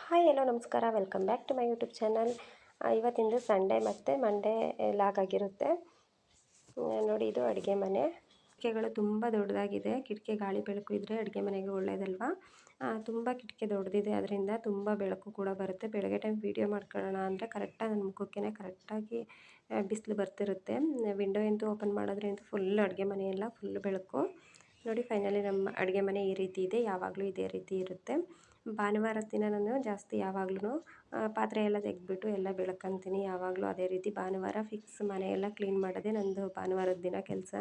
Hi hello ನಮಸ್ಕಾರ, welcome back to my YouTube channel. ಇವತ್ತಿಂದು Sunday ಮತ್ತು ಮಂಡೇ ಲಾಗ್ ಆಗಿರುತ್ತೆ. ನೋಡಿ, ಇದು ಅಡುಗೆ ಮನೆ. ಕಿಟಕಿಗಳು ತುಂಬ ದೊಡ್ಡದಾಗಿದೆ. ಕಿಟಕಿ ಗಾಳಿ ಬೆಳಕು ಇದ್ದರೆ ಅಡುಗೆ ಮನೆಗೆ ಒಳ್ಳೆಯದಲ್ವಾ. ತುಂಬ ಕಿಟಕಿ ದೊಡ್ಡದಿದೆ, ಅದರಿಂದ ತುಂಬ ಬೆಳಕು ಕೂಡ ಬರುತ್ತೆ. ಬೆಳಗ್ಗೆ ಟೈಮ್ ವೀಡಿಯೋ ಮಾಡ್ಕೊಳ್ಳೋಣ ಅಂದರೆ ಕರೆಕ್ಟಾಗಿ ನನ್ನ ಮುಖಕ್ಕೆ ಕರೆಕ್ಟಾಗಿ ಬಿಸಿಲು ಬರ್ತಿರುತ್ತೆ. ವಿಂಡೋ ಓಪನ್ ಮಾಡೋದ್ರಿಂದ ಫುಲ್ ಅಡುಗೆ ಮನೆಯೆಲ್ಲ ಫುಲ್ ಬೆಳಕು. ನೋಡಿ, ಫೈನಲಿ ನಮ್ಮ ಅಡುಗೆ ಮನೆ ಈ ರೀತಿ ಇದೆ. ಯಾವಾಗಲೂ ಇದೇ ರೀತಿ ಇರುತ್ತೆ. ಭಾನುವಾರದ ದಿನ ನಾನು ಜಾಸ್ತಿ ಯಾವಾಗಲೂ ಪಾತ್ರೆ ಎಲ್ಲ ತೆಗೆದ್ಬಿಟ್ಟು ಎಲ್ಲ ಬೆಳಕಂತೀನಿ. ಯಾವಾಗಲೂ ಅದೇ ರೀತಿ ಭಾನುವಾರ ಫಿಕ್ಸ್ ಮನೆಯೆಲ್ಲ ಕ್ಲೀನ್ ಮಾಡೋದೇ ನಂದು ಭಾನುವಾರದ ದಿನ ಕೆಲಸ.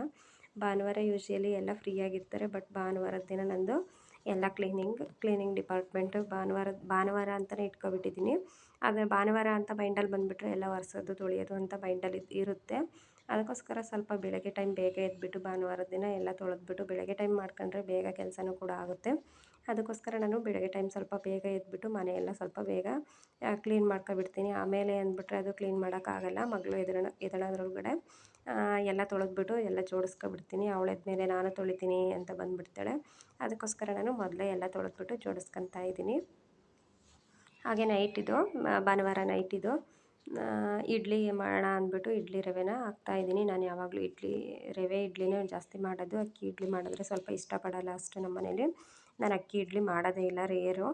ಭಾನುವಾರ ಯೂಶ್ವಲಿ ಎಲ್ಲ ಫ್ರೀಯಾಗಿರ್ತಾರೆ, ಬಟ್ ಭಾನುವಾರದ ದಿನ ನಂದು ಎಲ್ಲ ಕ್ಲೀನಿಂಗ್ ಡಿಪಾರ್ಟ್ಮೆಂಟು ಭಾನುವಾರ ಅಂತಲೇ ಇಟ್ಕೊಬಿಟ್ಟಿದ್ದೀನಿ. ಆದರೆ ಭಾನುವಾರ ಅಂತ ಮೈಂಡಲ್ಲಿ ಬಂದುಬಿಟ್ರೆ ಎಲ್ಲ ಒರೆಸೋದು ತೊಳೆಯೋದು ಅಂತ ಮೈಂಡಲ್ಲಿ ಇರುತ್ತೆ. ಅದಕ್ಕೋಸ್ಕರ ಸ್ವಲ್ಪ ಬೆಳಗ್ಗೆ ಟೈಮ್ ಬೇಗ ಎದ್ಬಿಟ್ಟು ಭಾನುವಾರದ ದಿನ ಎಲ್ಲ ತೊಳೆದ್ಬಿಟ್ಟು ಬೆಳಗ್ಗೆ ಟೈಮ್ ಮಾಡ್ಕೊಂಡ್ರೆ ಬೇಗ ಕೆಲಸನೂ ಕೂಡ ಆಗುತ್ತೆ. ಅದಕ್ಕೋಸ್ಕರ ನಾನು ಬೆಳಗ್ಗೆ ಟೈಮ್ ಸ್ವಲ್ಪ ಬೇಗ ಎದ್ಬಿಟ್ಟು ಮನೆಯೆಲ್ಲ ಸ್ವಲ್ಪ ಬೇಗ ಕ್ಲೀನ್ ಮಾಡ್ಕೊಬಿಡ್ತೀನಿ. ಆಮೇಲೆ ಅಂದ್ಬಿಟ್ರೆ ಅದು ಕ್ಲೀನ್ ಮಾಡೋಕ್ಕಾಗಲ್ಲ. ಮಗಳು ಎದ್ದೇಳೋದ್ರೊಳಗಡೆ ಎಲ್ಲ ತೊಳೆದ್ಬಿಟ್ಟು ಎಲ್ಲ ಜೋಡಿಸ್ಕೊಬಿಡ್ತೀನಿ. ಅವಳೆದ್ಮೇಲೆ ನಾನು ತೊಳಿತೀನಿ ಅಂತ ಬಂದುಬಿಡ್ತಾಳೆ. ಅದಕ್ಕೋಸ್ಕರ ನಾನು ಮೊದಲೇ ಎಲ್ಲ ತೊಳೆದ್ಬಿಟ್ಟು ಜೋಡಿಸ್ಕೊತಾ ಇದ್ದೀನಿ. ಹಾಗೆ ನೈಟಿದು ಭಾನುವಾರ ನೈಟಿದು ಇಡ್ಲಿ ಮಾಡೋಣ ಅಂದ್ಬಿಟ್ಟು ಇಡ್ಲಿ ರವೆನ ಹಾಕ್ತಾಯಿದ್ದೀನಿ. ನಾನು ಯಾವಾಗಲೂ ರವೆ ಇಡ್ಲಿನೇ ಜಾಸ್ತಿ ಮಾಡೋದು. ಅಕ್ಕಿ ಇಡ್ಲಿ ಮಾಡಿದ್ರೆ ಸ್ವಲ್ಪ ಇಷ್ಟಪಡಲ್ಲ ಅಷ್ಟು ನಮ್ಮ ಮನೇಲಿ. ನಾನು ಅಕ್ಕಿ ಇಡ್ಲಿ ಮಾಡೋದೇ ಇಲ್ಲ, ರೇರು.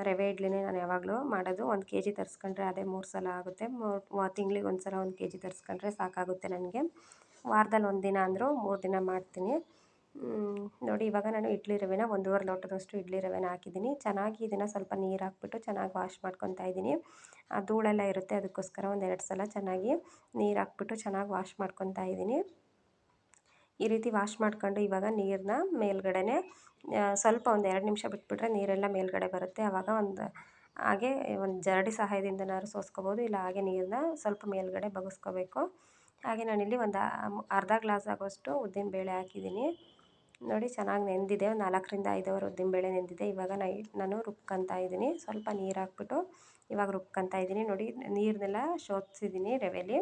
ರವೆ ಇಡ್ಲಿನೇ ನಾನು ಯಾವಾಗಲೂ ಮಾಡೋದು. 1 kg ತರಿಸ್ಕೊಂಡ್ರೆ ಅದೇ 3 ಸಲ ಆಗುತ್ತೆ. ತಿಂಗ್ಳಿಗೆ 1 ಸಲ 1 kg ತರಿಸ್ಕೊಂಡ್ರೆ ಸಾಕಾಗುತ್ತೆ ನನಗೆ. ವಾರದಲ್ಲಿ 1 ದಿನ ಅಂದರೂ 3 ದಿನ ಮಾಡ್ತೀನಿ. ನೋಡಿ, ಇವಾಗ ನಾನು ಇಡ್ಲಿ ರವೆನ 1.5 ಲೋಟದಷ್ಟು ಇಡ್ಲಿ ರವೆನ ಹಾಕಿದ್ದೀನಿ. ಚೆನ್ನಾಗಿ ಇದನ್ನು ಸ್ವಲ್ಪ ನೀರು ಹಾಕ್ಬಿಟ್ಟು ಚೆನ್ನಾಗಿ ವಾಶ್ ಮಾಡ್ಕೊತಾ ಇದ್ದೀನಿ. ಧೂಳೆಲ್ಲ ಇರುತ್ತೆ, ಅದಕ್ಕೋಸ್ಕರ 1-2 ಸಲ ಚೆನ್ನಾಗಿ ನೀರು ಹಾಕ್ಬಿಟ್ಟು ಚೆನ್ನಾಗಿ ವಾಶ್ ಮಾಡ್ಕೊತಾ ಇದ್ದೀನಿ. ಈ ರೀತಿ ವಾಶ್ ಮಾಡ್ಕೊಂಡು ಇವಾಗ ನೀರನ್ನ ಮೇಲ್ಗಡೆ ಸ್ವಲ್ಪ 1-2 ನಿಮಿಷ ಬಿಟ್ಬಿಟ್ರೆ ನೀರೆಲ್ಲ ಮೇಲ್ಗಡೆ ಬರುತ್ತೆ. ಆವಾಗ ಹಾಗೆ ಒಂದು ಜರಡಿ ಸಹಾಯದಿಂದನಾದ್ರು ಸೋಸ್ಕೋಬೋದು, ಇಲ್ಲ ಹಾಗೆ ನೀರನ್ನ ಸ್ವಲ್ಪ ಮೇಲ್ಗಡೆ ಬಗ್ಗಿಸ್ಕೋಬೇಕು. ಹಾಗೆ ನಾನಿಲ್ಲಿ ಒಂದು ಅರ್ಧ ಗ್ಲಾಸ್ ಆಗೋಷ್ಟು ಉದ್ದಿನಬೇಳೆ ಹಾಕಿದ್ದೀನಿ. ನೋಡಿ, ಚೆನ್ನಾಗಿ ನೆಂದಿದೆ. 4-5 ಅವರ್ ಉದ್ದಿನಬೇಳೆ ನೆಂದಿದೆ. ಇವಾಗ ನಾನು ರುಬ್ಕೊತಾ ಇದ್ದೀನಿ. ಸ್ವಲ್ಪ ನೀರು ಹಾಕ್ಬಿಟ್ಟು ಇವಾಗ ರುಬ್ಕೊತಾ ಇದ್ದೀನಿ. ನೋಡಿ, ನೀರನ್ನೆಲ್ಲ ಶೋಧಿಸಿದ್ದೀನಿ ರವೆಲಿ.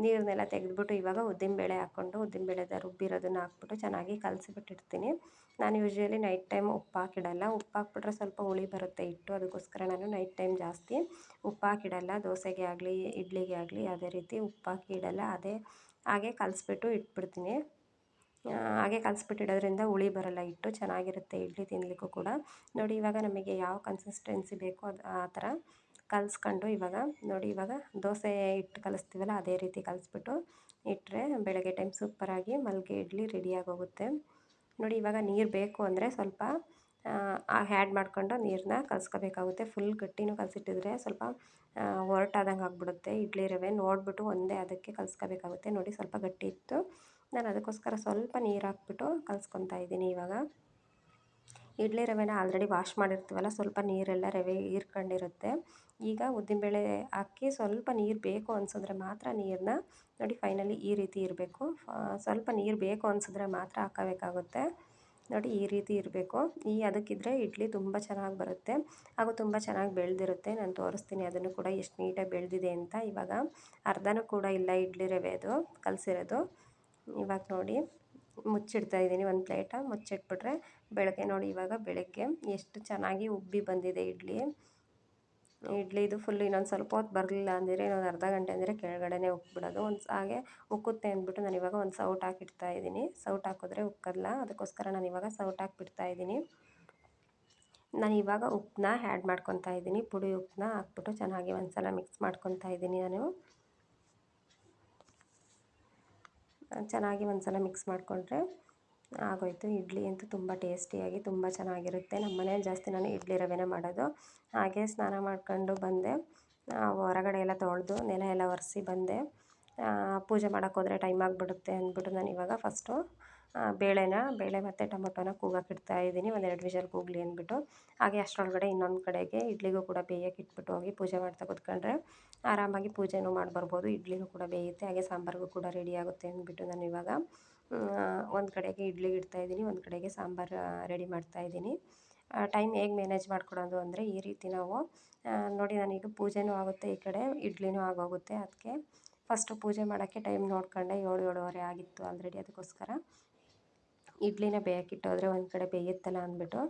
ನೀರನ್ನೆಲ್ಲ ತೆಗೆದ್ಬಿಟ್ಟು ಇವಾಗ ಉದ್ದಿನಬೇಳೆ ಹಾಕ್ಕೊಂಡು ಉದ್ದಿನಬೇಳೆದ ರುಬ್ಬಿರೋದನ್ನು ಹಾಕ್ಬಿಟ್ಟು ಚೆನ್ನಾಗಿ ಕಲಸಿಬಿಟ್ಟಿರ್ತೀನಿ. ನಾನು ಯೂಶ್ವಲಿ ನೈಟ್ ಟೈಮ್ ಉಪ್ಪು ಹಾಕಿಡಲ್ಲ. ಉಪ್ಪು ಹಾಕ್ಬಿಟ್ರೆ ಸ್ವಲ್ಪ ಹುಳಿ ಬರುತ್ತೆ ಹಿಟ್ಟು. ಅದಕ್ಕೋಸ್ಕರ ನಾನು ನೈಟ್ ಟೈಮ್ ಜಾಸ್ತಿ ಉಪ್ಪು ಹಾಕಿಡಲ್ಲ. ದೋಸೆಗೆ ಆಗಲಿ ಇಡ್ಲಿಗೆ ಆಗಲಿ ಅದೇ ರೀತಿ ಉಪ್ಪು ಹಾಕಿ ಇಡಲ್ಲ. ಹಾಗೆ ಕಲಿಸ್ಬಿಟ್ಟು ಇಟ್ಬಿಡ್ತೀನಿ. ಹಾಗೆ ಕಲಿಸ್ಬಿಟ್ಟಿಡೋದ್ರಿಂದ ಹುಳಿ ಬರೋಲ್ಲ, ಹಿಟ್ಟು ಚೆನ್ನಾಗಿರುತ್ತೆ ಇಡ್ಲಿ ತಿನ್ನಲಿಕ್ಕೂ ಕೂಡ. ನೋಡಿ, ಇವಾಗ ನಮಗೆ ಯಾವ ಕನ್ಸಿಸ್ಟೆನ್ಸಿ ಬೇಕೋ ಅದು ಆ ಥರ ಕಲಿಸ್ಕೊಂಡು ಇವಾಗ ದೋಸೆ ಹಿಟ್ಟು ಕಲಿಸ್ತೀವಲ್ಲ ಅದೇ ರೀತಿ ಕಲಿಸ್ಬಿಟ್ಟು ಇಟ್ಟರೆ ಬೆಳಗ್ಗೆ ಟೈಮ್ ಸೂಪರಾಗಿ ಮಲ್ಲಿಗೆ ಇಡ್ಲಿ ರೆಡಿಯಾಗೋಗುತ್ತೆ. ನೋಡಿ, ಇವಾಗ ನೀರು ಬೇಕು ಅಂದರೆ ಸ್ವಲ್ಪ ಆ್ಯಡ್ ಮಾಡ್ಕೊಂಡು ನೀರನ್ನ ಕಲಿಸ್ಕೋಬೇಕಾಗುತ್ತೆ. ಫುಲ್ ಗಟ್ಟಿನೂ ಕಲಸಿಟ್ಟಿದ್ರೆ ಸ್ವಲ್ಪ ಒರಟಾದಂಗೆ ಆಗಿಬಿಡುತ್ತೆ ಇಡ್ಲಿ ರವೆ. ನೋಡಿಬಿಟ್ಟು ಒಂದೇ ಅದಕ್ಕೆ ಕಲಿಸ್ಕೋಬೇಕಾಗುತ್ತೆ. ನೋಡಿ, ಸ್ವಲ್ಪ ಗಟ್ಟಿ ಇತ್ತು, ನಾನು ಅದಕ್ಕೋಸ್ಕರ ಸ್ವಲ್ಪ ನೀರು ಹಾಕ್ಬಿಟ್ಟು ಕಲಿಸ್ಕೊತಾ ಇದ್ದೀನಿ. ಇವಾಗ ಇಡ್ಲಿ ರವೆನ ಆಲ್ರೆಡಿ ವಾಶ್ ಮಾಡಿರ್ತೀವಲ್ಲ, ಸ್ವಲ್ಪ ನೀರೆಲ್ಲ ರವೆ ಹೀರ್ಕೊಂಡಿರುತ್ತೆ. ಈಗ ಉದ್ದಿನಬೇಳೆ ಹಾಕಿ ಸ್ವಲ್ಪ ನೀರು ಬೇಕು ಅನಿಸಿದ್ರೆ ಮಾತ್ರ ನೀರನ್ನ ನೋಡಿ, ಫೈನಲಿ ಈ ರೀತಿ ಇರಬೇಕು. ಸ್ವಲ್ಪ ನೀರು ಬೇಕು ಅನಿಸಿದ್ರೆ ಮಾತ್ರ ಹಾಕೋಬೇಕಾಗುತ್ತೆ. ನೋಡಿ, ಈ ರೀತಿ ಇರಬೇಕು. ಅದಕ್ಕಿದ್ರೆ ಇಡ್ಲಿ ತುಂಬ ಚೆನ್ನಾಗಿ ಬರುತ್ತೆ ಹಾಗೂ ತುಂಬ ಚೆನ್ನಾಗಿ ಬೆಳೆದಿರುತ್ತೆ. ನಾನು ತೋರಿಸ್ತೀನಿ ಅದನ್ನು ಕೂಡ ಎಷ್ಟು ನೀಟಾಗಿ ಬೆಳೆದಿದೆ ಅಂತ. ಇವಾಗ ಅರ್ಧನೂ ಕೂಡ ಇಲ್ಲ ಇಡ್ಲಿ ರವೆ ಅದು ಕಲಸಿರೋದು. ಇವಾಗ ನೋಡಿ, ಮುಚ್ಚಿಡ್ತಾ ಇದ್ದೀನಿ. ಒಂದು ಪ್ಲೇಟ ಮುಚ್ಚಿಟ್ಬಿಟ್ರೆ ಬೆಳಗ್ಗೆ ನೋಡಿ, ಇವಾಗ ಬೆಳಗ್ಗೆ ಎಷ್ಟು ಚೆನ್ನಾಗಿ ಉಬ್ಬಿ ಬಂದಿದೆ ಇಡ್ಲಿದು ಫುಲ್. ಇನ್ನೊಂದು ಸ್ವಲ್ಪ ಹೊತ್ತು ಬರಲಿಲ್ಲ ಅಂದರೆ ಇನ್ನೊಂದು ಅರ್ಧ ಗಂಟೆ ಅಂದರೆ ಕೆಳಗಡೆನೇ ಉಕ್ಬಿಡೋದು. ಹಾಗೆ ಉಕ್ಕುತ್ತೆ ಅಂದ್ಬಿಟ್ಟು ನಾನು ಇವಾಗ ಒಂದು ಸೌಟ್ ಹಾಕಿಡ್ತಾ ಇದ್ದೀನಿ. ಸೌಟ್ ಹಾಕಿದ್ರೆ ಉಕ್ಕಲ್ಲ, ಅದಕ್ಕೋಸ್ಕರ ನಾನು ಇವಾಗ ಸೌಟ್ ಹಾಕಿಬಿಡ್ತಾ ಇದ್ದೀನಿ. ನಾನು ಇವಾಗ ಉಪ್ಪನ್ನ ಆ್ಯಡ್ ಮಾಡ್ಕೊತಾ ಇದ್ದೀನಿ. ಪುಡಿ ಉಪ್ಪನ್ನ ಹಾಕ್ಬಿಟ್ಟು ಚೆನ್ನಾಗಿ ಒಂದು ಸಲ ಮಿಕ್ಸ್ ಮಾಡ್ಕೊತಾ ಇದ್ದೀನಿ. ನಾನು ಚೆನ್ನಾಗಿ ಒಂದು ಸಲ ಮಿಕ್ಸ್ ಮಾಡಿಕೊಂಡ್ರೆ ಆಗೋಯ್ತು. ಇಡ್ಲಿ ಅಂತೂ ತುಂಬ ಟೇಸ್ಟಿಯಾಗಿ ತುಂಬ ಚೆನ್ನಾಗಿರುತ್ತೆ. ನಮ್ಮ ಮನೇಲಿ ಜಾಸ್ತಿ ನಾನು ಇಡ್ಲಿ ರವೆನ ಮಾಡೋದು. ಹಾಗೆ ಸ್ನಾನ ಮಾಡ್ಕೊಂಡು ಬಂದೆ, ಹೊರಗಡೆ ಎಲ್ಲ ತೊಳೆದು ನೆಲ ಎಲ್ಲ ಒರೆಸಿ ಬಂದೆ. ಪೂಜೆ ಮಾಡೋಕ್ಕೋದ್ರೆ ಟೈಮ್ ಆಗಿಬಿಡುತ್ತೆ ಅಂದ್ಬಿಟ್ಟು ನಾನು ಇವಾಗ ಫಸ್ಟು ಬೇಳೆ ಮತ್ತು ಟೊಮೊಟೊನ ಕೂಗಕ್ಕಿಡ್ತಾ ಇದ್ದೀನಿ. 1-2 ವಿಷಲ್ ಕೂಗಲಿ ಅಂದ್ಬಿಟ್ಟು. ಹಾಗೆ ಅಷ್ಟರೊಳಗಡೆ ಇನ್ನೊಂದು ಕಡೆಗೆ ಇಡ್ಲಿಗೂ ಕೂಡ ಬೇಯಕ್ಕೆ ಇಟ್ಬಿಟ್ಟು ಹೋಗಿ ಪೂಜೆ ಮಾಡ್ತಾ ಕೂತ್ಕೊಂಡ್ರೆ ಆರಾಮಾಗಿ ಪೂಜೆನೂ ಮಾಡ್ಬರ್ಬೋದು, ಇಡ್ಲಿನೂ ಕೂಡ ಬೇಯುತ್ತೆ, ಹಾಗೆ ಸಾಂಬಾರಿಗೂ ಕೂಡ ರೆಡಿ ಆಗುತ್ತೆ ಅಂದ್ಬಿಟ್ಟು ನಾನು ಇವಾಗ ಒಂದು ಕಡೆಗೆ ಇಡ್ಲಿಗೆ ಇಡ್ತಾಯಿದ್ದೀನಿ, ಒಂದು ಕಡೆಗೆ ಸಾಂಬಾರು ರೆಡಿ ಮಾಡ್ತಾಯಿದ್ದೀನಿ. ಟೈಮ್ ಹೇಗೆ ಮ್ಯಾನೇಜ್ ಮಾಡ್ಕೊಳೋದು ಅಂದರೆ ಈ ರೀತಿ ನಾವು ನೋಡಿ, ನನಗೆ ಪೂಜೆನೂ ಆಗುತ್ತೆ, ಈ ಕಡೆ ಇಡ್ಲಿನೂ ಆಗೋಗುತ್ತೆ. ಅದಕ್ಕೆ ಫಸ್ಟು ಪೂಜೆ ಮಾಡೋಕ್ಕೆ ಟೈಮ್ ನೋಡ್ಕೊಂಡೆ 7-7:30 ಆಗಿತ್ತು ಆಲ್ರೆಡಿ. ಅದಕ್ಕೋಸ್ಕರ ಇಡ್ಲಿನ ಬೇಯಕ್ಕಿಟ್ಟೋದ್ರೆ ಒಂದು ಕಡೆ ಬೇಯುತ್ತಲ್ಲ ಅಂದ್ಬಿಟ್ಟು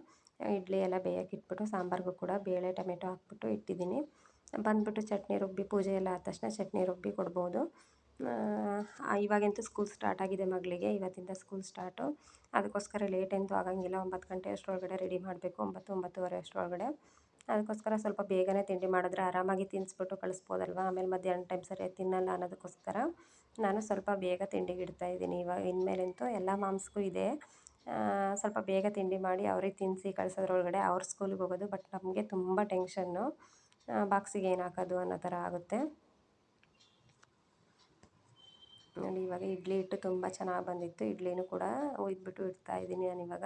ಇಡ್ಲಿ ಎಲ್ಲ ಬೇಯಕ್ಕೆ ಇಟ್ಬಿಟ್ಟು ಸಾಂಬಾರಿಗೂ ಕೂಡ ಬೇಳೆ ಟೊಮೆಟೊ ಹಾಕ್ಬಿಟ್ಟು ಇಟ್ಟಿದ್ದೀನಿ. ಬಂದುಬಿಟ್ಟು ಚಟ್ನಿ ರುಬ್ಬಿ ಪೂಜೆ ಎಲ್ಲ ಆದ ತಕ್ಷಣ ಚಟ್ನಿ ರುಬ್ಬಿ ಕೊಡ್ಬೋದು. ಇವಾಗಂತೂ ಸ್ಕೂಲ್ ಸ್ಟಾರ್ಟ್ ಆಗಿದೆ ಮಗಳಿಗೆ, ಇವತ್ತಿಂದ ಸ್ಕೂಲ್ ಸ್ಟಾರ್ಟು. ಅದಕ್ಕೋಸ್ಕರ ಲೇಟ್ ಅಂತೂ ಆಗಂಗಿಲ್ಲ, 9 ಗಂಟೆ ಅಷ್ಟರೊಳಗಡೆ ರೆಡಿ ಮಾಡಬೇಕು, 9-9:30 ಅಷ್ಟರೊಳಗಡೆ. ಅದಕ್ಕೋಸ್ಕರ ಸ್ವಲ್ಪ ಬೇಗನೆ ತಿಂಡಿ ಮಾಡಿದ್ರೆ ಆರಾಮಾಗಿ ತಿನ್ನಿಸ್ಬಿಟ್ಟು ಕಳಿಸ್ಬೋದಲ್ವ. ಆಮೇಲೆ ಮಧ್ಯಾಹ್ನ ಟೈಮ್ ಸರಿಯಾಗಿ ತಿನ್ನಲ್ಲ ಅನ್ನೋದಕ್ಕೋಸ್ಕರ ನಾನು ಸ್ವಲ್ಪ ಬೇಗ ತಿಂಡಿಗೆ ಇಡ್ತಾಯಿದ್ದೀನಿ. ಇವಾಗ ಇನ್ಮೇಲಂತೂ ಎಲ್ಲ ಮಾಮ್ಸ್ಗೂ ಇದೆ, ಸ್ವಲ್ಪ ಬೇಗ ತಿಂಡಿ ಮಾಡಿ ಅವ್ರಿಗೆ ತಿನ್ನಿಸಿ ಕಳಿಸೋದ್ರೊಳಗಡೆ ಅವ್ರ ಸ್ಕೂಲಿಗೆ ಹೋಗೋದು. ಬಟ್ ನಮಗೆ ತುಂಬ ಟೆನ್ಷನ್ನು, ಬಾಕ್ಸಿಗೆ ಏನು ಹಾಕೋದು ಅನ್ನೋ ಥರ ಆಗುತ್ತೆ. ನೋಡಿ ಇವಾಗ ಇಡ್ಲಿ ಹಿಟ್ಟು ತುಂಬ ಚೆನ್ನಾಗಿ ಬಂದಿತ್ತು. ಇಡ್ಲಿನೂ ಕೂಡ ಒಯ್ದುಬಿಟ್ಟು ಇಡ್ತಾಯಿದ್ದೀನಿ ನಾನಿವಾಗ.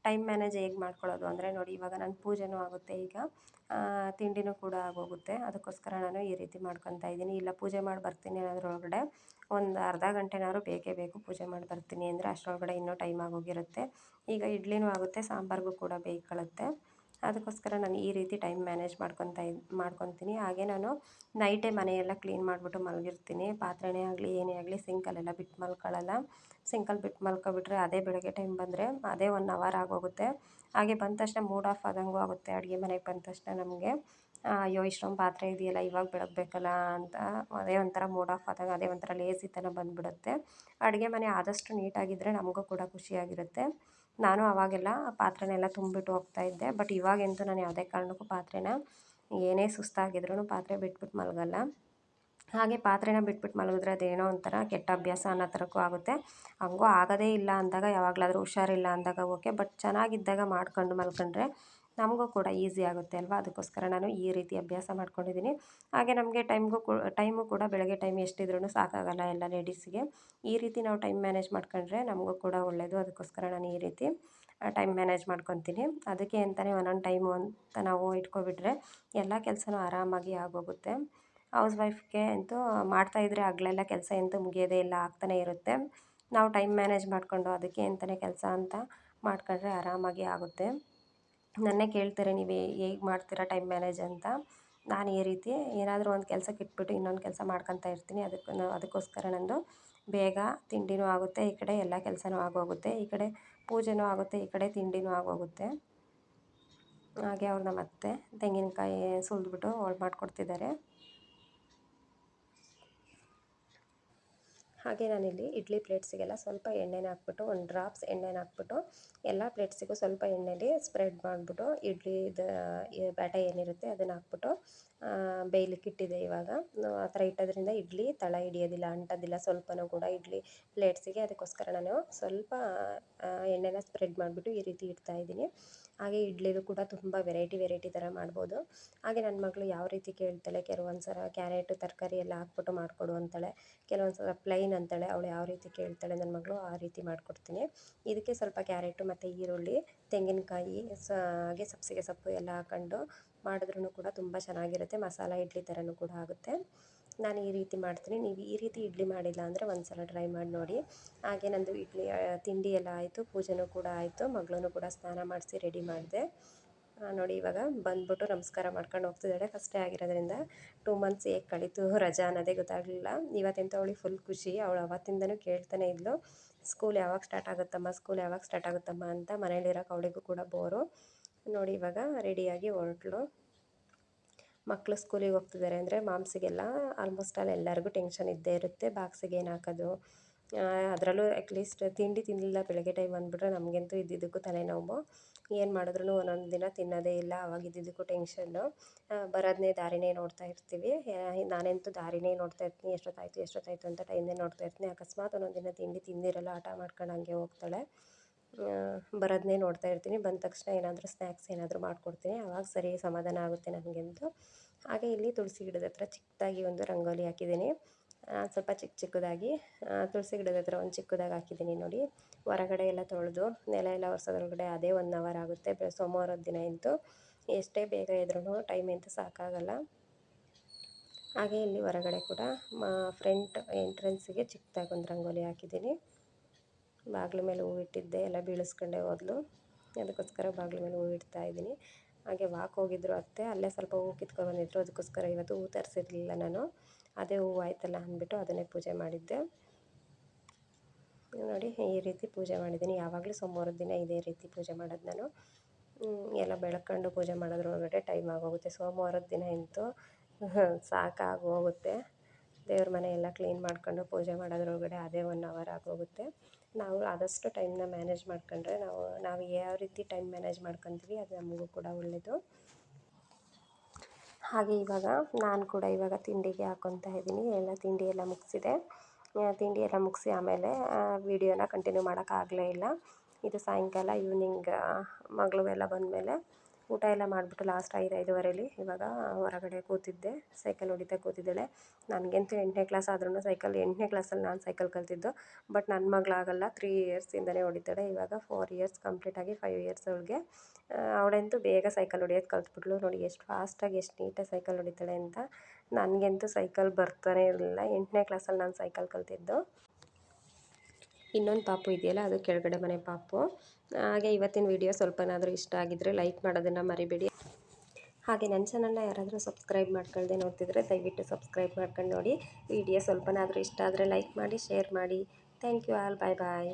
ಟೈಮ್ ಮ್ಯಾನೇಜ್ ಹೇಗೆ ಮಾಡ್ಕೊಳ್ಳೋದು ಅಂದರೆ ನೋಡಿ, ಇವಾಗ ನನ್ನ ಪೂಜೆನೂ ಆಗುತ್ತೆ, ಈಗ ತಿಂಡಿನೂ ಕೂಡ ಆಗೋಗುತ್ತೆ. ಅದಕ್ಕೋಸ್ಕರ ನಾನು ಈ ರೀತಿ ಮಾಡ್ಕೊತಾ ಇದ್ದೀನಿ. ಇಲ್ಲ ಪೂಜೆ ಮಾಡಿ ಬರ್ತೀನಿ ಅನ್ನೋದ್ರೊಳಗಡೆ ಒಂದು ಅರ್ಧ ಗಂಟೆನಾದ್ರು ಬೇಕೇ ಬೇಕು. ಪೂಜೆ ಮಾಡಿ ಬರ್ತೀನಿ ಅಂದರೆ ಅಷ್ಟರೊಳಗಡೆ ಇನ್ನೂ ಟೈಮ್ ಆಗೋಗಿರುತ್ತೆ. ಈಗ ಇಡ್ಲಿನೂ ಆಗುತ್ತೆ, ಸಾಂಬಾರಿಗೂ ಕೂಡ ಬೇಯ್ಕೊಳ್ಳುತ್ತೆ. ಅದಕ್ಕೋಸ್ಕರ ನಾನು ಈ ರೀತಿ ಟೈಮ್ ಮ್ಯಾನೇಜ್ ಮಾಡ್ಕೊತೀನಿ. ಹಾಗೆ ನಾನು ನೈಟೇ ಮನೆಯೆಲ್ಲ ಕ್ಲೀನ್ ಮಾಡಿಬಿಟ್ಟು ಮಲಗಿರ್ತೀನಿ. ಪಾತ್ರೆನೇ ಆಗಲಿ ಏನೇ ಆಗಲಿ ಸಿಂಕಲ್ಲೆಲ್ಲ ಬಿಟ್ಟು ಮಲ್ಕೊಳ್ಳಲ್ಲ. ಸಿಂಕಲ್ಲಿ ಬಿಟ್ಟು ಮಲ್ಕೊಬಿಟ್ರೆ ಅದೇ ಬೆಳಗ್ಗೆ ಟೈಮ್ ಬಂದರೆ ಅದೇ 1 ಅವರ್ ಆಗೋಗುತ್ತೆ. ಹಾಗೆ ಬಂದ ತಕ್ಷಣ ಮೂಡ್ ಆಫ್ ಆದಂಗೂ ಆಗುತ್ತೆ. ಅಡುಗೆ ಮನೆಗೆ ಬಂದ ತಕ್ಷಣ ನಮಗೆ ಅಯ್ಯೋ ಇಷ್ಟೊಂದು ಪಾತ್ರೆ ಇದೆಯಲ್ಲ ಇವಾಗ ಬೆಳಗ್ಬೇಕಲ್ಲ ಅಂತ ಅದೇ ಒಂಥರ ಮೂಡ್ ಆಫ್ ಆದಾಗ ಅದೇ ಒಂಥರ ಲೇಸಿತನ ಬಂದುಬಿಡುತ್ತೆ. ಅಡುಗೆ ಮನೆ ಆದಷ್ಟು ನೀಟಾಗಿದ್ದರೆ ನಮಗೂ ಕೂಡ ಖುಷಿಯಾಗಿರುತ್ತೆ. ನಾನು ಆವಾಗೆಲ್ಲ ಪಾತ್ರೆನೆಲ್ಲ ತುಂಬಿಟ್ಟು ಹೋಗ್ತಾಯಿದ್ದೆ. ಬಟ್ ಇವಾಗಂತೂ ನಾನು ಯಾವುದೇ ಕಾರಣಕ್ಕೂ ಪಾತ್ರೆನ ಏನೇ ಸುಸ್ತಾಗಿದ್ರೂ ಪಾತ್ರೆ ಬಿಟ್ಬಿಟ್ಟು ಮಲಗಲ್ಲ. ಹಾಗೆ ಪಾತ್ರೆನ ಬಿಟ್ಬಿಟ್ಟು ಮಲಗಿದ್ರೆ ಅದೇನೋ ಒಂಥರ ಕೆಟ್ಟ ಅಭ್ಯಾಸ ಅನ್ನೋ ಥರಕ್ಕೂ ಆಗುತ್ತೆ. ಹಂಗೂ ಆಗೋದೇ ಇಲ್ಲ ಅಂದಾಗ ಯಾವಾಗಲಾದರೂ ಹುಷಾರಿಲ್ಲ ಅಂದಾಗ ಓಕೆ, ಬಟ್ ಚೆನ್ನಾಗಿದ್ದಾಗ ಮಾಡ್ಕೊಂಡು ಮಲ್ಕೊಂಡ್ರೆ ನಮಗೂ ಕೂಡ ಈಸಿ ಆಗುತ್ತೆ ಅಲ್ವಾ. ಅದಕ್ಕೋಸ್ಕರ ನಾನು ಈ ರೀತಿ ಅಭ್ಯಾಸ ಮಾಡ್ಕೊಂಡಿದ್ದೀನಿ. ಹಾಗೆ ನಮಗೆ ಟೈಮು ಕೂಡ ಬೆಳಗ್ಗೆ ಟೈಮ್ ಎಷ್ಟಿದ್ರೂ ಸಾಕಾಗಲ್ಲ ಎಲ್ಲ ಲೇಡೀಸಿಗೆ. ಈ ರೀತಿ ನಾವು ಟೈಮ್ ಮ್ಯಾನೇಜ್ ಮಾಡ್ಕೊಂಡ್ರೆ ನಮಗೂ ಕೂಡ ಒಳ್ಳೆಯದು. ಅದಕ್ಕೋಸ್ಕರ ನಾನು ಈ ರೀತಿ ಟೈಮ್ ಮ್ಯಾನೇಜ್ ಮಾಡ್ಕೊತೀನಿ. ಅದಕ್ಕೆ ಅಂತಲೇ ಒಂದೊಂದು ಟೈಮು ಅಂತ ನಾವು ಇಟ್ಕೊಬಿಟ್ರೆ ಎಲ್ಲ ಕೆಲಸನೂ ಆರಾಮಾಗಿ ಆಗೋಗುತ್ತೆ. ಹೌಸ್ ವೈಫ್ಗೆ ಅಂತೂ ಮಾಡ್ತಾಯಿದ್ರೆ ಹಗಲೆಲ್ಲ ಕೆಲಸ ಅಂತೂ ಮುಗಿಯೋದೇ ಇಲ್ಲ, ಆಗ್ತಾನೆ ಇರುತ್ತೆ. ನಾವು ಟೈಮ್ ಮ್ಯಾನೇಜ್ ಮಾಡಿಕೊಂಡು ಅದಕ್ಕೆ ಅಂತಲೇ ಕೆಲಸ ಅಂತ ಮಾಡ್ಕೊಂಡ್ರೆ ಆರಾಮಾಗಿ ಆಗುತ್ತೆ. ನನ್ನೇ ಕೇಳ್ತಾರೆ ನೀವು ಹೇಗೆ ಮಾಡ್ತೀರಾ ಟೈಮ್ ಮ್ಯಾನೇಜ್ ಅಂತ. ನಾನು ಈ ರೀತಿ ಏನಾದರೂ ಒಂದು ಕೆಲಸಕ್ಕೆ ಇಟ್ಬಿಟ್ಟು ಇನ್ನೊಂದು ಕೆಲಸ ಮಾಡ್ಕೊತಾ ಇರ್ತೀನಿ. ಅದಕ್ಕೋಸ್ಕರ ನಂದು ಬೇಗ ತಿಂಡಿನೂ ಆಗುತ್ತೆ, ಈ ಕಡೆ ಎಲ್ಲ ಕೆಲಸನೂ ಆಗೋಗುತ್ತೆ, ಈ ಕಡೆ ಪೂಜೆನೂ ಆಗುತ್ತೆ, ಈ ಕಡೆ ತಿಂಡಿನೂ ಆಗೋಗುತ್ತೆ. ಹಾಗೆ ಅವ್ರು ನಮ್ಮ ಅತ್ತೆ ತೆಂಗಿನಕಾಯಿ ಸುಲಿದ್ಬಿಟ್ಟು ಹೋಳು ಮಾಡಿಕೊಡ್ತಿದ್ದಾರೆ. ಹಾಗೆ ನಾನಿಲ್ಲಿ ಇಡ್ಲಿ ಪ್ಲೇಟ್ಸಿಗೆಲ್ಲ ಸ್ವಲ್ಪ ಎಣ್ಣೆನ ಹಾಕ್ಬಿಟ್ಟು, ಒಂದು ಡ್ರಾಪ್ಸ್ ಎಣ್ಣೆನ ಹಾಕ್ಬಿಟ್ಟು ಎಲ್ಲ ಪ್ಲೇಟ್ಸಿಗೂ ಸ್ವಲ್ಪ ಎಣ್ಣೆಲಿ ಸ್ಪ್ರೆಡ್ ಮಾಡಿಬಿಟ್ಟು ಇಡ್ಲಿದು ಬ್ಯಾಟರ್ ಏನಿರುತ್ತೆ ಅದನ್ನು ಹಾಕ್ಬಿಟ್ಟು ಬೇಯಲಿಕ್ಕೆ ಇಟ್ಟಿದ್ದೆ. ಇವಾಗ ಆ ಥರ ಇಟ್ಟೋದ್ರಿಂದ ಇಡ್ಲಿ ತಳ ಹಿಡಿಯೋದಿಲ್ಲ, ಅಂಟೋದಿಲ್ಲ ಸ್ವಲ್ಪನೂ ಕೂಡ ಇಡ್ಲಿ ಪ್ಲೇಟ್ಸಿಗೆ. ಅದಕ್ಕೋಸ್ಕರ ನಾನು ಸ್ವಲ್ಪ ಎಣ್ಣೆನ ಸ್ಪ್ರೆಡ್ ಮಾಡಿಬಿಟ್ಟು ಈ ರೀತಿ ಇಡ್ತಾಯಿದ್ದೀನಿ. ಹಾಗೆ ಇಡ್ಲಿಲೂ ಕೂಡ ತುಂಬ ವೆರೈಟಿ ಥರ ಮಾಡ್ಬೋದು. ಹಾಗೆ ನನ್ನ ಮಗಳು ಯಾವ ರೀತಿ ಕೇಳ್ತಾಳೆ, ಕೆಲವೊಂದು ಸಲ ಕ್ಯಾರೆಟು ತರಕಾರಿ ಎಲ್ಲ ಹಾಕ್ಬಿಟ್ಟು ಮಾಡಿಕೊಡು ಅಂತಾಳೆ, ಕೆಲವೊಂದು ಸಲ ಪ್ಲೈನ್ ಅಂತಾಳೆ. ಅವಳು ಯಾವ ರೀತಿ ಕೇಳ್ತಾಳೆ ನನ್ನ ಮಗಳು ಆ ರೀತಿ ಮಾಡಿಕೊಡ್ತೀನಿ. ಇದಕ್ಕೆ ಸ್ವಲ್ಪ ಕ್ಯಾರೆಟು ಮತ್ತು ಈರುಳ್ಳಿ, ತೆಂಗಿನಕಾಯಿ ಹಾಗೆ ಸಬ್ಬಸಿಗೆ ಸೊಪ್ಪು ಎಲ್ಲ ಹಾಕ್ಕೊಂಡು ಮಾಡಿದ್ರೂ ಕೂಡ ತುಂಬ ಚೆನ್ನಾಗಿರುತ್ತೆ. ಮಸಾಲ ಇಡ್ಲಿ ಥರನೂ ಕೂಡ ಆಗುತ್ತೆ. ನಾನು ಈ ರೀತಿ ಮಾಡ್ತೀನಿ. ನೀವು ಈ ರೀತಿ ಇಡ್ಲಿ ಮಾಡಿಲ್ಲ ಅಂದರೆ ಒಂದು ಸಲ ಟ್ರೈ ಮಾಡಿ ನೋಡಿ. ಹಾಗೆ ನಂದು ಇಡ್ಲಿ ತಿಂಡಿ ಎಲ್ಲ ಆಯಿತು, ಪೂಜೆನೂ ಕೂಡ ಆಯಿತು, ಮಗಳೂ ಕೂಡ ಸ್ನಾನ ಮಾಡಿಸಿ ರೆಡಿ ಮಾಡಿದೆ. ನೋಡಿ ಇವಾಗ ಬಂದ್ಬಿಟ್ಟು ನಮಸ್ಕಾರ ಮಾಡ್ಕೊಂಡು ಹೋಗ್ತಿದ್ದಾಳೆ. ಫಸ್ಟೇ ಆಗಿರೋದ್ರಿಂದ 2 ಮಂತ್ಸ್ ಹೇಗೆ ಕಳೀತು ರಜಾ ಅನ್ನೋದೇ ಗೊತ್ತಾಗಲಿಲ್ಲ. ಇವತ್ತೆಂತ ಅವಳಿಗೆ ಫುಲ್ ಖುಷಿ. ಅವಳು ಅವತ್ತಿಂದನೂ ಕೇಳ್ತಾನೆ ಇದ್ಲು, ಸ್ಕೂಲ್ ಯಾವಾಗ ಸ್ಟಾರ್ಟ್ ಆಗುತ್ತಮ್ಮ ಅಂತ. ಮನೇಲಿರೋಕೆ ಅವಳಿಗೂ ಕೂಡ ಬೋರು. ನೋಡಿ ಇವಾಗ ರೆಡಿಯಾಗಿ ಹೊರಟ್ಲು. ಮಕ್ಕಳು ಸ್ಕೂಲಿಗೆ ಹೋಗ್ತಿದ್ದಾರೆ ಅಂದರೆ ಮಾಮ್ಸಿಗೆಲ್ಲ ಆಲ್ಮೋಸ್ಟ್ ಎಲ್ಲರಿಗೂ ಟೆನ್ಷನ್ ಇದ್ದೇ ಇರುತ್ತೆ, ಬಾಕ್ಸಿಗೆ ಏನು ಹಾಕೋದು. ಅದರಲ್ಲೂ ಅಟ್ಲೀಸ್ಟ್ ತಿಂಡಿ ತಿನ್ನಲಿಲ್ಲ ಬೆಳಗ್ಗೆ ಟೈಮ್ ಅಂದ್ಬಿಟ್ರೆ ನಮಗಂತೂ ಇದ್ದಿದ್ದಕ್ಕೂ ತಲೆನೋವು. ಏನು ಮಾಡಿದ್ರೂ ಒಂದೊಂದು ದಿನ ತಿನ್ನೋದೇ ಇಲ್ಲ, ಆವಾಗ ಇದ್ದಿದ್ದಕ್ಕೂ ಟೆನ್ಷನ್ನು. ಬರೋದನ್ನೇ ದಾರಿನೇ ನೋಡ್ತಾ ಇರ್ತೀವಿ. ನಾನಂತೂ ದಾರಿನೇ ನೋಡ್ತಾ ಇರ್ತೀನಿ, ಎಷ್ಟೊತ್ತಾಯಿತು ಅಂತ ಟೈಮ್ನೇ ನೋಡ್ತಾ ಇರ್ತೀನಿ. ಅಕಸ್ಮಾತ್ ಒಂದೊಂದು ದಿನ ತಿಂಡಿ ತಿಂದಿರಲ್ಲ, ಹಠ ಮಾಡ್ಕೊಂಡು ಹಂಗೆ ಹೋಗ್ತಾಳೆ. ಬರೋದನ್ನೇ ನೋಡ್ತಾ ಇರ್ತೀನಿ. ಬಂದ ತಕ್ಷಣ ಏನಾದರೂ ಸ್ನ್ಯಾಕ್ಸ್ ಏನಾದರೂ ಮಾಡಿಕೊಡ್ತೀನಿ, ಆವಾಗ ಸರಿ ಸಮಾಧಾನ ಆಗುತ್ತೆ ನನಗಂತೂ. ಹಾಗೆ ಇಲ್ಲಿ ತುಳಸಿ ಗಿಡದ ಹತ್ರ ಚಿಕ್ಕದಾಗಿ ಒಂದು ರಂಗೋಲಿ ಹಾಕಿದ್ದೀನಿ. ಸ್ವಲ್ಪ ಚಿಕ್ಕದಾಗಿ ತುಳಸಿ ಗಿಡದ ಹತ್ರ ಒಂದು ಚಿಕ್ಕದಾಗಿ ಹಾಕಿದ್ದೀನಿ ನೋಡಿ. ಹೊರಗಡೆ ಎಲ್ಲ ತೊಳೆದು ನೆಲ ಎಲ್ಲ ಒರೆಸೋದ್ರೊಳಗಡೆ ಅದೇ 1 ಅವರ್ ಆಗುತ್ತೆ. ಸೋಮವಾರದ ದಿನ ಅಂತೂ ಎಷ್ಟೇ ಬೇಗ ಇದ್ರೂ ಟೈಮ್ ಅಂತೂ ಸಾಕಾಗಲ್ಲ. ಹಾಗೆ ಇಲ್ಲಿ ಹೊರಗಡೆ ಕೂಡ ಫ್ರಂಟ್ ಎಂಟ್ರೆನ್ಸಿಗೆ ಚಿಕ್ಕದಾಗಿ ಒಂದು ರಂಗೋಲಿ ಹಾಕಿದ್ದೀನಿ. ಬಾಗಿಲ ಮೇಲೆ ಹೂವು ಇಟ್ಟಿದ್ದೆ, ಎಲ್ಲ ಬೀಳಿಸ್ಕೊಂಡೇ ಹೋದ್ಲು. ಅದಕ್ಕೋಸ್ಕರ ಬಾಗಿಲ ಮೇಲೆ ಹೂವು ಇಡ್ತಾಯಿದ್ದೀನಿ. ಹಾಗೆ ವಾಕ್ ಹೋಗಿದ್ರು ಅತ್ತೆ, ಅಲ್ಲೇ ಸ್ವಲ್ಪ ಹೂವು ಕಿತ್ಕೊಂಡು ಬಂದಿದ್ರು. ಅದಕ್ಕೋಸ್ಕರ ಇವತ್ತು ಹೂವು ತರಿಸಿರಲಿಲ್ಲ ನಾನು, ಅದೇ ಹೂವು ಆಯ್ತಲ್ಲ ಅಂದ್ಬಿಟ್ಟು ಅದನ್ನೇ ಪೂಜೆ ಮಾಡಿದ್ದೆ. ನೋಡಿ ಈ ರೀತಿ ಪೂಜೆ ಮಾಡಿದ್ದೀನಿ. ಯಾವಾಗಲೂ ಸೋಮವಾರದ ದಿನ ಇದೇ ರೀತಿ ಪೂಜೆ ಮಾಡೋದು ನಾನು. ಎಲ್ಲ ಬೆಳಕೊಂಡು ಪೂಜೆ ಮಾಡೋದ್ರೊಳಗಡೆ ಟೈಮ್ ಆಗೋಗುತ್ತೆ. ಸೋಮವಾರದ ದಿನ ಅಂತೂ ಸಾಕಾಗೋಗುತ್ತೆ. ದೇವ್ರ ಮನೆ ಎಲ್ಲ ಕ್ಲೀನ್ ಮಾಡ್ಕೊಂಡು ಪೂಜೆ ಮಾಡೋದ್ರೊಳಗಡೆ ಅದೇ 1 ಅವರ್ ಆಗೋಗುತ್ತೆ. ನಾವು ಆದಷ್ಟು ಟೈಮ್ನ ಮ್ಯಾನೇಜ್ ಮಾಡ್ಕೊಂಡ್ರೆ ನಾವು ಯಾವ ರೀತಿ ಟೈಮ್ ಮ್ಯಾನೇಜ್ ಮಾಡ್ಕೊತೀವಿ ಅದು ನಮಗೂ ಕೂಡ ಒಳ್ಳೆಯದು. ಹಾಗೆ ಇವಾಗ ನಾನು ಕೂಡ ಇವಾಗ ತಿಂಡಿಗೆ ಹಾಕ್ಕೊತಾ ಇದ್ದೀನಿ. ಎಲ್ಲ ತಿಂಡಿ ಎಲ್ಲ ಮುಗಿಸಿದೆ. ತಿಂಡಿ ಎಲ್ಲ ಮುಗಿಸಿ ಆಮೇಲೆ ವೀಡಿಯೋನ ಕಂಟಿನ್ಯೂ ಮಾಡೋಕ್ಕಾಗಲೇ ಇಲ್ಲ. ಇದು ಸಾಯಂಕಾಲ ಈವ್ನಿಂಗ್ ಮಗಳು ಎಲ್ಲ ಬಂದಮೇಲೆ ಊಟ ಎಲ್ಲ ಮಾಡಿಬಿಟ್ಟು ಲಾಸ್ಟ್ 5-5:15 ಇವಾಗ ಹೊರಗಡೆ ಕೂತಿದ್ದೆ. ಸೈಕಲ್ ಹೊಡಿತಾ ಕೂತಿದ್ದಾಳೆ. ನನಗಂತೂ 8ನೇ ಕ್ಲಾಸ್ ಆದ್ರೂ ಸೈಕಲ್ 8ನೇ ಕ್ಲಾಸಲ್ಲಿ ನಾನು ಸೈಕಲ್ ಕಲ್ತಿದ್ದು. ಬಟ್ ನನ್ನ ಮಗಳಾಗಲ್ಲ, 3 ಇಯರ್ಸಿಂದನೇ ಹೊಡಿತಾಳೆ. ಇವಾಗ 4 ಇಯರ್ಸ್ ಕಂಪ್ಲೀಟಾಗಿ 5 ಇಯರ್ಸ್ ಅವಳಿಗೆ. ಅವಳಂತೂ ಬೇಗ ಸೈಕಲ್ ಹೊಡಿಯೋದು ಕಲ್ತ್ಬಿಟ್ಲು. ನೋಡಿ ಎಷ್ಟು ಫಾಸ್ಟಾಗಿ ಎಷ್ಟು ನೀಟಾಗಿ ಸೈಕಲ್ ಹೊಡಿತಾಳೆ ಅಂತ. ನನಗಂತೂ ಸೈಕಲ್ ಬರ್ತಾನೆ ಇರಲಿಲ್ಲ. 8ನೇ ಕ್ಲಾಸಲ್ಲಿ ನಾನು ಸೈಕಲ್ ಕಲ್ತಿದ್ದು. ಇನ್ನೊಂದು ಪಾಪು ಇದೆಯಲ್ಲ, ಅದು ಕೆಳಗಡೆ ಮನೆ ಪಾಪು. ಹಾಗೆ ಇವತ್ತಿನ ವಿಡಿಯೋ ಸ್ವಲ್ಪನಾದರೂ ಇಷ್ಟ ಆಗಿದ್ದರೆ ಲೈಕ್ ಮಾಡೋದನ್ನು ಮರಿಬೇಡಿ. ಹಾಗೆ ನನ್ನ ಚಾನಲ್ನ ಯಾರಾದರೂ ಸಬ್ಸ್ಕ್ರೈಬ್ ಮಾಡ್ಕೊಳ್ದೆ ನೋಡ್ತಿದ್ರೆ ದಯವಿಟ್ಟು ಸಬ್ಸ್ಕ್ರೈಬ್ ಮಾಡ್ಕೊಂಡು ನೋಡಿ. ವಿಡಿಯೋ ಸ್ವಲ್ಪನಾದರೂ ಇಷ್ಟ ಆದರೆ ಲೈಕ್ ಮಾಡಿ, ಶೇರ್ ಮಾಡಿ. Thank you all. Bye bye.